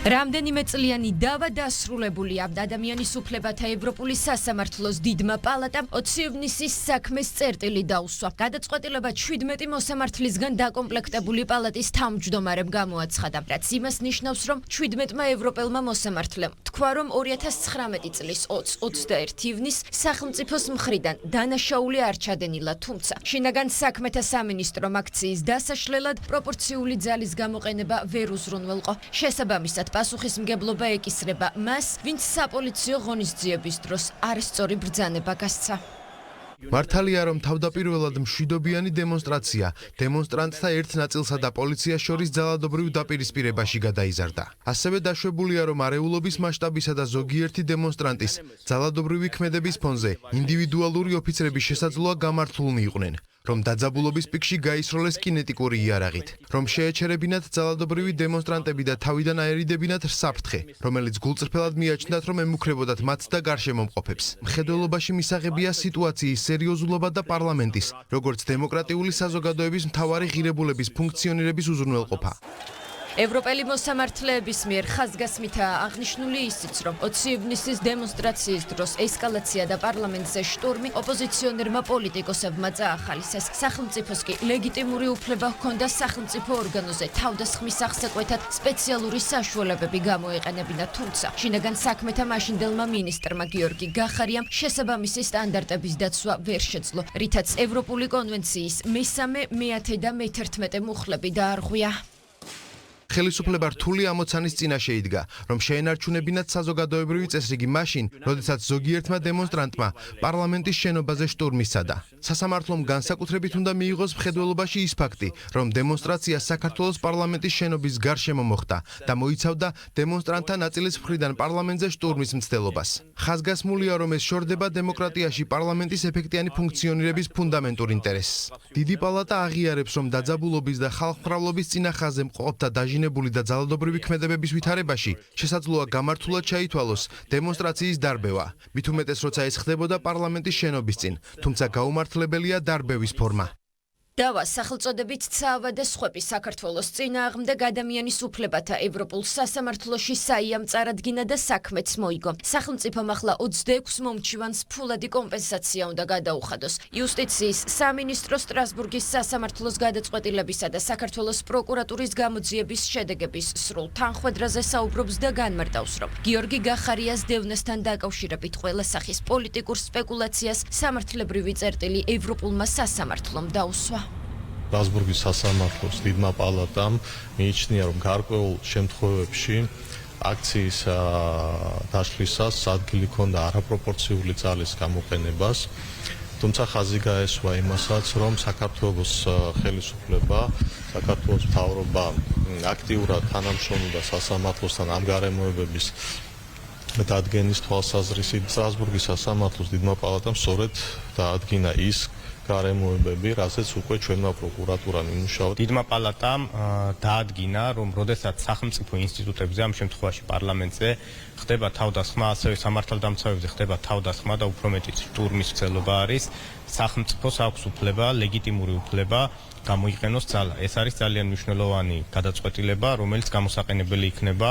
რამდენიმე წლიანი დავა დასრულებულია. ადამიანის უფლებათა ევროპული სასამართლოს დიდმა პალატამ 20 ივნისის საქმეს წერტილი დაუსვა. გადაწყვეტილება 17 მოსამართლისგან დაკომპლექტებული პალატის თავმჯდომარემ გამოაცხადა, რაც იმას ნიშნავს, რომ 17-მა ევროპელმა მოსამართლემ თქვა, რომ 2019 წლის 20-21 ივნისს სახელმწიფოს მხრიდან დანაშაული არ ჩადენილა, თუმცა შინაგან საქმეთა სამინისტრომ აქციის დასაშლელად პროპორციული ძალის გამოყენება ვერ უზრუნველყო. შესაბამისად პასუხისმგებლობა ეკისრება მას, ვინც საპოლიციო ღონისძიების დროს არასწორი ბრძანება გასცა. მართალია, რომ თავდაპირველად მშვიდობიანი დემონსტრაცია დემონსტრანტთა ერთ ნაწილსა და პოლიციას შორის ძალადობრივ დაპირისპირებაში გადაიზარდა. ასევე დაშვებულია, რომ არეულობის მასშტაბისა და ზოგიერთი დემონსტრანტის ძალადობრივი ქმედების ფონზე ინდივიდუალური ოფიცრების შესაძლოა გამართულნი იყვნენ, რომ დაძაბულობის პიკში გაისროლეს კინეტიკური იარაღით, რომ შეეჩერებინათ ძალადობრივი დემონსტრანტები და თავიდან აერიდებინათ საფრთხე, რომელიც გულწრფელად მიაჩნდათ, რომ ემუქრებოდათ მათ და გარშემომყოფებს. მხედველობაში მისაღებია სიტუაციის სერიოზულობა და პარლამენტის, როგორც დემოკრატიული საზოგადოების მთავარი ღირებულების ფუნქციონირების უზრუნველყოფა. ევროპელი მოსამართლეების მიერ ხაზგასმითაა აღნიშნული ისიც, რომ 20 ივნისის დემონსტრაციის დროს ესკალაცია და პარლამენტზე შტურმი ოპოზიციონერმა პოლიტიკოსებმა წაახალისეს. სახელმწიფოს კი ლეგიტიმური უფლება ჰქონდა სახელმწიფო ორგანოზე თავდასხმის აღსაკვეთად სპეციალური საშუალებები გამოეყენებინა, თუმცა შინაგან საქმეთა მაშინდელმა მინისტრმა გიორგი გახარიამ შესაბამისი სტანდარტების დაცვა ვერ შეძლო, რითაც ევროპული კონვენციის მესამე, მეათე და მე-11 მუხლები დაარღვია. ხელისუფლება რთული ამოცანის წინაშე იდგა, რომ შეენარჩუნებინათ საზოგადოებრივი წესრიგი მაშინ, როდესაც ზოგიერთმა დემონსტრანტმა პარლამენტის შენობაზე შტურმი სცადა. სასამართლომ განსაკუთრებით უნდა მიიღოს მხედველობაში ის ფაქტი, რომ დემონსტრაცია საქართველოს პარლამენტის შენობის გარშემო მოხდა და მოიცავდა დემონსტრანტთა ნაწილის მხრიდან პარლამენტზე შტურმის მცდელობას. ხაზგასმულია, რომ ეს შორდება დემოკრატიაში პარლამენტის ეფექტიანი ფუნქციონირების ფუნდამენტურ ინტერესს. დიდი პალატა აღიარებს, რომ დაძაბულობის და ხალხმრავლობის წინახაზე მყოფთა დაჟინებული და ძალადობრივი ქმედებების ვითარებაში შესაძლოა გამართულად ჩაითვალოს დემონსტრაციის დარბევა, მით უმეტეს როცა ეს ხდებოდა პარლამენტის შენობის წინ, თუმცა გაუმართლებელია დარბევის ფორმა. დავა სახელწოდებით ცავა და სხვები საქართველოს წინააღმდეგ ადამიანის უფლებათა ევროპულ სასამართლოში საიამ წარადგინა და საქმეც მოიგო. სახელმწიფომ ახლა 26 მომჩივანს ფულადი კომპენსაცია უნდა გადაუხადოს. იუსტიციის სამინისტრო სტრასბურგის სასამართლოს გადაწყვეტილებისა და საქართველოს პროკურატურის გამოძიების შედეგების სრულ თანხმედრაზე საუბრობს და განმარტავს, რომ გიორგი გახარიას დევნასთან დაკავშირებით ყველა სახის პოლიტიკურ სპეკულაციას სამართლებრივი წერტილი ევროპულმა სასამართლომ დაუსვა. სტრასბურგის სასამართლოს დიდმა პალატამ მიიჩნია, რომ გარკვეულ შემთხვევებში აქციის დაშლისას ადგილი ჰქონდა არაპროპორციული ძალის გამოყენებას, თუმცა ხაზი გაესვა იმასაც, რომ საქართველოს ხელისუფლება, საქართველოს მთავრობა აქტიურად თანამშრომლობდა სასამართლოსთან ამ გარემოებების დადგენის თვალსაზრისით. სტრასბურგის სასამართლოს დიდმა პალატამ სწორედ დაადგინა ის გარემოებები, რასაც უკვე ჩვენმა პროკურატურამ იმუშავა. დიდმა პალატამ დაადგინა, რომ როდესაც სახელმწიფო ინსტიტუტებზე, ამ შემთხვევაში პარლამენტზე ხდება თავდასხმა, ასევე სამართალდამცავებზე ხდება თავდასხმა და უფრო მეტიც შტურმის მცდელობა არის, სახელმწიფოს აქვს უფლება, ლეგიტიმური უფლება გამოიყენოს ძალა. ეს არის ძალიან მნიშვნელოვანი გადაწყვეტილება, რომელიც გამოსაყენებელი იქნება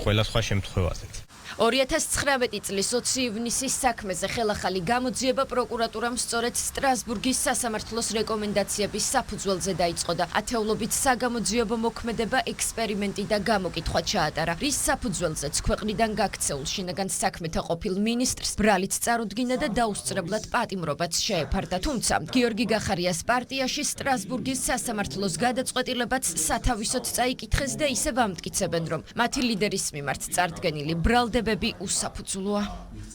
ყველა სხვა შემთხვევაზეც. 2019 წლის 20 ივნისის საქმეზე ხელახალი გამოძიება პროკურატურამ სწორედ სტრასბურგის სასამართლოს რეკომენდაციების საფუძველზე დაიწყო და ათეულობით საგამოძიებო მოქმედება, ექსპერიმენტი და გამოკითხვა ჩაატარა, რის საფუძველზეც ქვეყნიდან გაქცეულ შინაგან საქმეთა ყოფილ მინისტრს ბრალიც წარუდგინა და დაუსწრებლად პატიმრობაც შეეფარდა. თუმცა გიორგი გახარიას პარტიაში სტრასბურგის სასამართლოს გადაწყვეტილებაც სათავისოდ წაიკითხეს და ისევ ამტკიცებენ, რომ მათი ლიდერის მიმართ წარდგენილი ბრალდებები უსაფუძვლოა.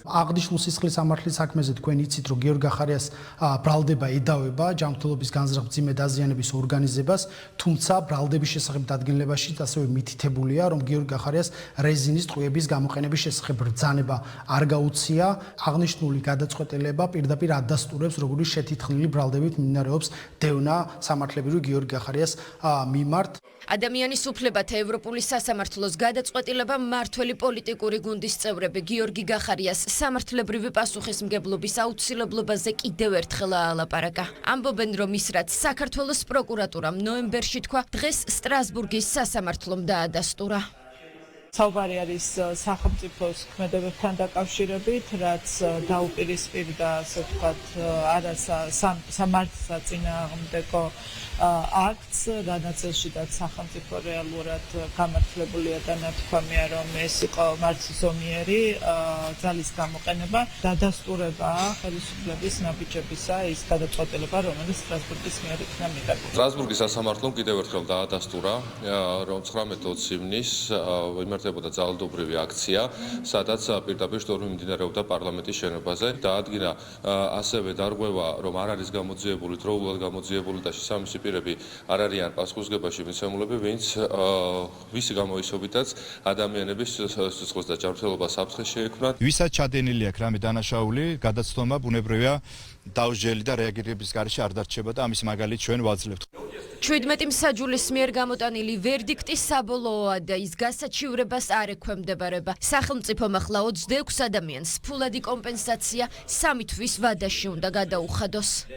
აღნიშნულ სისხლის სამართლის საქმეზე თქვენ იცით, რომ გიორგი გახარიას ბრალდება ედავება ჯანმრთელობის განზრახ-მძიმე დაზიანების ორგანიზებას, თუმცა ბრალდების შესახებ დადგენილებაში ასევე მითითებულია, რომ გიორგი გახარიას რეზინის ტყვიების გამოყენების შესახებ ბრძანება არ გაუწია. აღნიშნული გადაწყვეტილება პირდაპირ ადასტურებს, როგორი შეთითქმული ბრალდებით მიმდინარეობს დევნა სამართლებრივი გიორგი გახარიას მიმართ. ადამიანის უფლებათა ევროპული სასამართლოს გადაწყვეტილება მმართველი პოლიტიკური გუნდის წევრები გიორგი გახარიას სამართლებრივი პასუხისმგებლობის აუცილებლობაზე კიდევ ერთხელ აალაპარაკა. ამბობენ, რომ ის რაც საქართველოს პროკურატურამ ნოემბერში თქვა, დღეს სტრასბურგის სასამართლომ დაადასტურა. საუბარი არის სახელმწიფოს ქმედებებთან დაკავშირებით, რაც დაუპირისპირდა, ასე ვთქვათ, სამართლსაწინააღმდეგო აქტს, რა ნაწილშიდაც სახელმწიფო რეალურად გამართლებულია და ნათქვამია, რომ ეს იყო მართლზომიერი ძალის გამოყენება, დადასტურება ხელისუფლების ნაბიჯებისა ის გადაწყვეტილება, რომელიც სტრასბურგის მიერ იქნა მიღებული. სტრასბურგის სასამართლომ კიდევ ერთხელ დაადასტურა, რომ 19 ივნის იმართებოდა ძალადობრივი აქცია, სადაც პირდაპირ შტორმი მიმდინარეობდა პარლამენტის შენობაზე. დაადგინა ასევე დარღვევა, რომ არ არის გამოძიებული, დროულად გამოძიებული და შესაბამისი პირები არ არიან პასუხისმგებაში მიცემულები, ვისი გამოისობითაც ადამიანების სიცოცხლეს და ჯანმრთელობას საფრთხე შეექმნათ. ვისაც ჩადენილი აქვს რამე დანაშაული, გადაცდომა ბუნებრივია დაუსჯელი და რეაგირების გარეშე არ დარჩება და ამის მაგალითს ჩვენ ვაძლევთ. 17 მსაჯულის მიერ გამოტანილი ვერდიქტი საბოლოოა და ის გასაჩივრებას არ ექვემდებარება. სახელმწიფომ ახლა 26 ადამიანს ფულადი კომპენსაცია 3 თვის ვადაში უნდა გადაუხადოს.